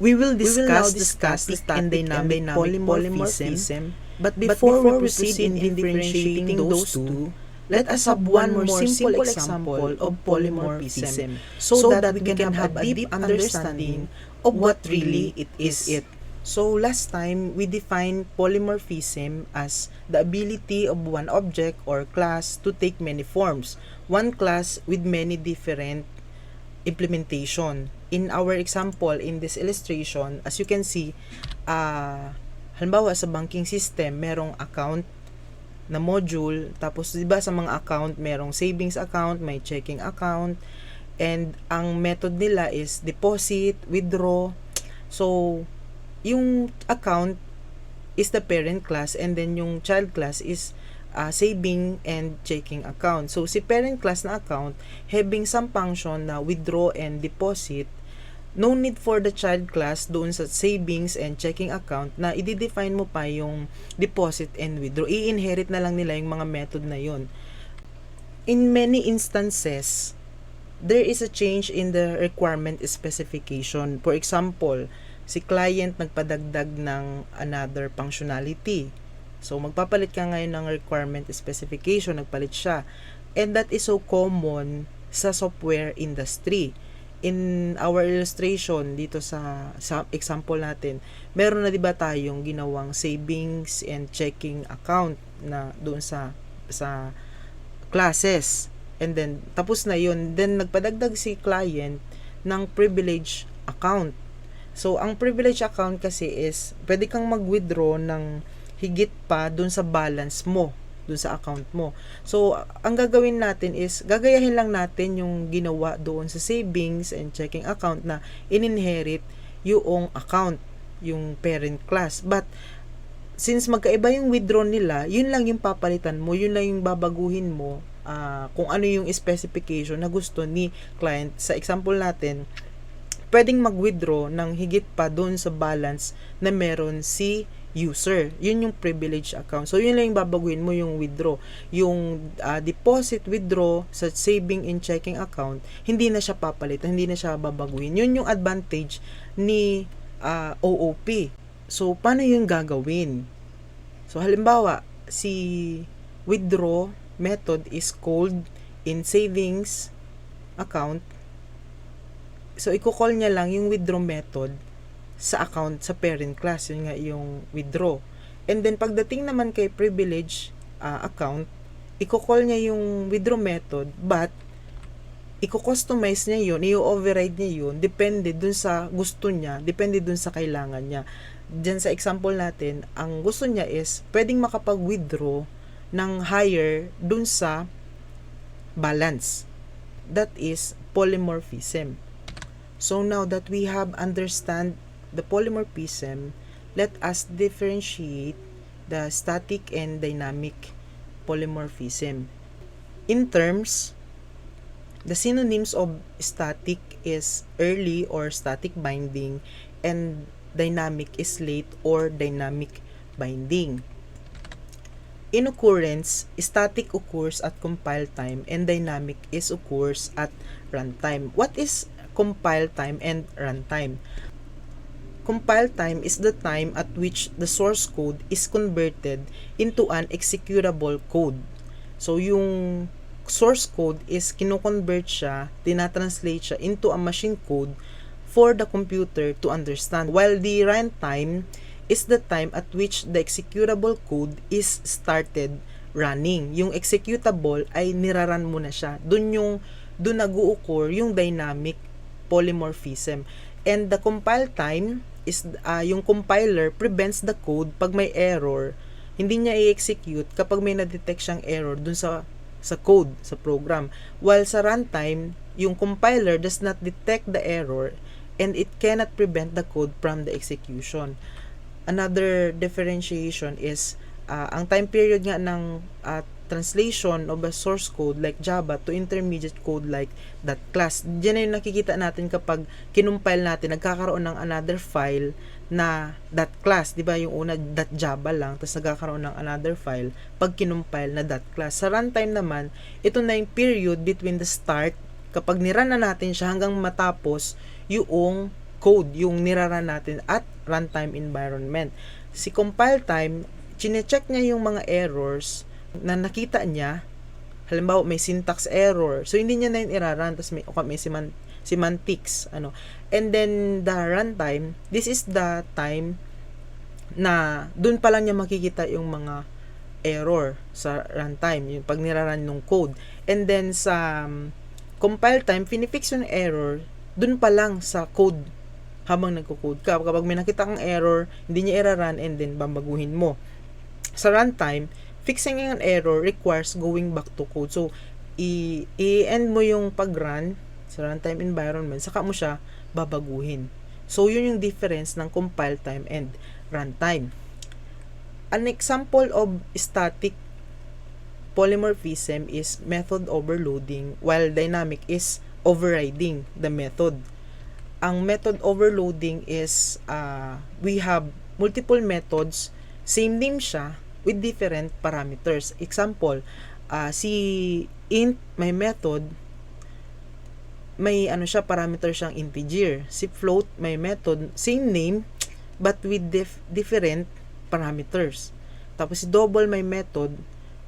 We will discuss the static and dynamic polymorphism, but before we proceed in differentiating those two, let us have one more simple example of polymorphism so that we can have a deep understanding of what really it is. So last time, we defined polymorphism as the ability of one object or class to take many forms, one class with many different implementation. In our example, in this illustration, as you can see, halimbawa sa banking system, merong account na module, tapos diba sa mga account, merong savings account, may checking account, and ang method nila is deposit, withdraw. So, yung account is the parent class, and then yung child class is saving and checking account. So, si parent class na account, having some function na withdraw and deposit, no need for the child class doon sa savings and checking account na i-define mo pa yung deposit and withdraw. I-inherit na lang nila yung mga method na yon. In many instances, there is a change in the requirement specification. For example, si client nagpadagdag ng another functionality. So, magpapalit ka ngayon ng requirement specification, nagpalit siya. And that is so common sa software industry. In our illustration, dito sa example natin, meron na diba tayong ginawang savings and checking account na doon sa classes. And then, tapos na yun. Then, nagpadagdag si client ng privilege account. So, ang privilege account kasi is, pwede kang mag-withdraw ng higit pa dun sa balance mo, dun sa account mo. So, ang gagawin natin is, gagayahin lang natin yung ginawa doon sa savings and checking account na in-inherit yung account, yung parent class. But, since magkaiba yung withdraw nila, yun lang yung papalitan mo, yun lang yung babaguhin mo, kung ano yung specification na gusto ni client. Sa example natin, pwedeng mag-withdraw ng higit pa doon sa balance na meron si user. Yun yung privilege account. So, yun lang yung babaguhin mo, yung withdraw. Yung deposit, withdraw sa saving and checking account, hindi na siya papalitan, hindi na siya babaguhin. Yun yung advantage ni OOP. So, paano yung gagawin? So, halimbawa, si withdraw method is called in savings account. So, i-call niya lang yung withdraw method sa account sa parent class. Yun nga yung withdraw. And then, pagdating naman kay privilege account, i-call niya yung withdraw method, but i-customize niya yun, i-override niya yun, depende dun sa gusto niya, depende dun sa kailangan niya. Diyan sa example natin, ang gusto niya is, pwedeng makapag-withdraw ng higher dun sa balance. That is polymorphism. So now that we have understand the polymorphism, let us differentiate the static and dynamic polymorphism. In terms, the synonyms of static is early or static binding, and dynamic is late or dynamic binding. In occurrence, static occurs at compile time and dynamic is occurs at runtime. What is compile time and runtime? Compile time is the time at which the source code is converted into an executable code. So, yung source code is kino-convert siya, tinatranslate siya into a machine code for the computer to understand. While the runtime is the time at which the executable code is started running. Yung executable ay niraran mo na siya. Doon nag-o-occur yung dynamic polymorphism. And the compile time is yung compiler prevents the code pag may error. Hindi niya i-execute kapag may na-detect siyang error dun sa code, sa program. While sa runtime, yung compiler does not detect the error and it cannot prevent the code from the execution. Another differentiation is ang time period nga ng translation of a source code like Java to intermediate code like .class. Diyan na yung nakikita natin kapag kinumpile natin, nagkakaroon ng another file na .class. Diba yung una .java lang, tapos nagkakaroon ng another file pag kinumpile na .class. Sa runtime naman, ito na yung period between the start, kapag nirun na natin siya hanggang matapos yung code yung niraran natin at runtime environment. Si compile time, chine-check niya yung mga errors na nakita niya. Halimbawa, may syntax error. So, hindi niya na yun iraran. Tapos may semantics. And then, the runtime, this is the time na dun pa lang niya makikita yung mga error sa runtime, yung pag niraran ng code. And then, sa compile time, finifix yung error dun pa lang sa code habang nagko-code ka. Kapag may nakita kang error, hindi niya iraran and then babaguhin mo. Sa runtime, fixing an error requires going back to code. So, i-end mo yung pag-run sa runtime environment, saka mo siya babaguhin. So, yun yung difference ng compile time and runtime. An example of static polymorphism is method overloading, while dynamic is overriding the method. Ang method overloading is we have multiple methods, same name siya, with different parameters. Example, si int, may method, may parameter siyang integer. Si float, may method, same name, but with different parameters. Tapos si double, may method,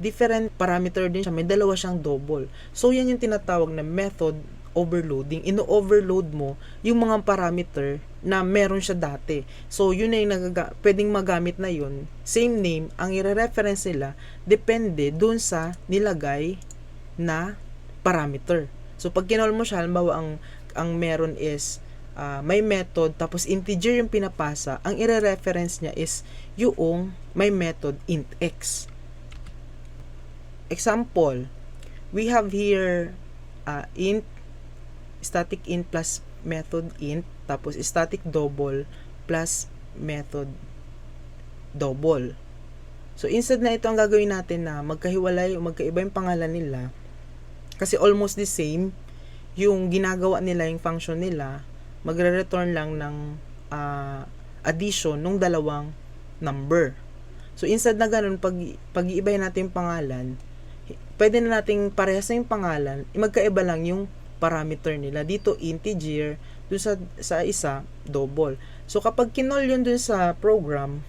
different parameter din siya, may dalawa siyang double. So, yan yung tinatawag na method overloading. Ino-overload mo yung mga parameter na meron siya dati. So, yun na yung pwedeng magamit na yun. Same name, ang i-reference nila, depende dun sa nilagay na parameter. So, pag kinol mo siya, halimbawa, ang meron is may method, tapos integer yung pinapasa, ang i-reference niya is yung may method int x. Example, we have here int, static int plus method int, tapos static double plus method double. So, instead na ito ang gagawin natin na magkahiwalay o magkaiba yung pangalan nila, kasi almost the same, yung ginagawa nila, yung function nila, magre-return lang ng addition ng dalawang number. So, instead na ganun, pag-iibay natin yung pangalan, pwede na nating parehas na yung pangalan, magkaiba lang yung parameter nila. Dito, integer, dun sa isa, double. So, kapag kinol yun dun sa program,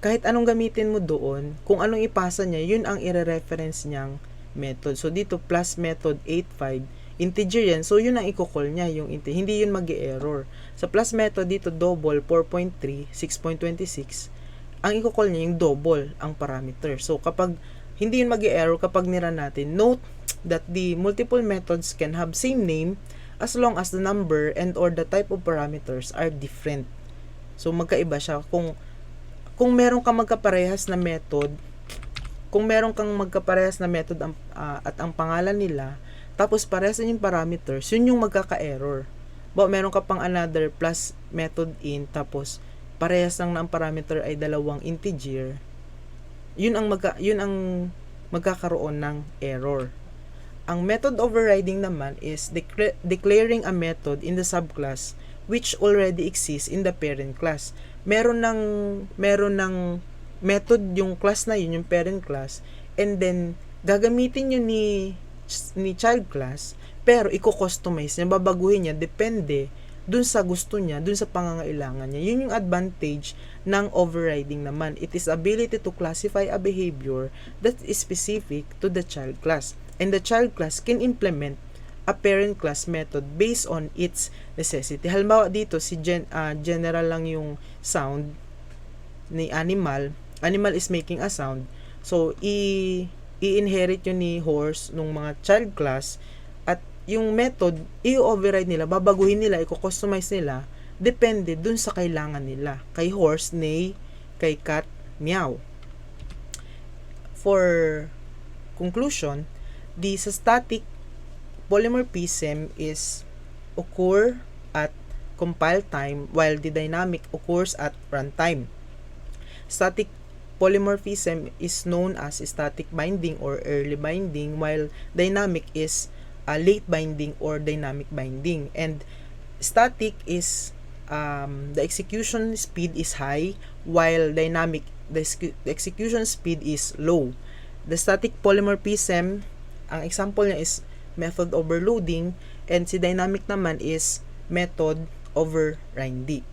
kahit anong gamitin mo doon, kung anong ipasa niya, yun ang i-reference niyang method. So, dito, plus method 85, integer yan. So, yun ang i-call niya, yung integer. Hindi yun mag-error. Sa plus method, dito, double, 4.3, 6.26, ang i-call niya yung double, ang parameter. So, kapag hindi yun mag-error kapag nira natin, note that the multiple methods can have same name as long as the number and or the type of parameters are different. So, magkaiba siya. Kung meron kang magkaparehas na method, at ang pangalan nila, tapos parehas yung parameters, yun yung magkaka-error. Meron ka pang another plus method int, tapos parehas lang na ang parameter ay dalawang integer, yun ang magkakaroon ng error. Ang method overriding naman is declaring a method in the subclass which already exists in the parent class. Meron ng method yung class na yun, yung parent class, and then gagamitin yun ni child class, pero i-customize niya, babaguhin niya, depende dun sa gusto niya, dun sa pangangailangan niya. Yun yung advantage ng overriding naman. It is ability to classify a behavior that is specific to the child class. And the child class can implement a parent class method based on its necessity. Halimbawa dito, general lang yung sound ni animal. Animal is making a sound. So, i-inherit yun ni horse nung mga child class, at yung method, i-override nila, babaguhin nila, i-customize nila, depende dun sa kailangan nila. Kay horse, neigh. Kay cat, meow. For conclusion, the static polymorphism is occur at compile time, while the dynamic occurs at runtime. Static polymorphism is known as static binding or early binding, while dynamic is late binding or dynamic binding. And static is the execution speed is high, while dynamic, the execution speed is low. The static polymorphism, ang example niya is method overloading, and si dynamic naman is method overriding.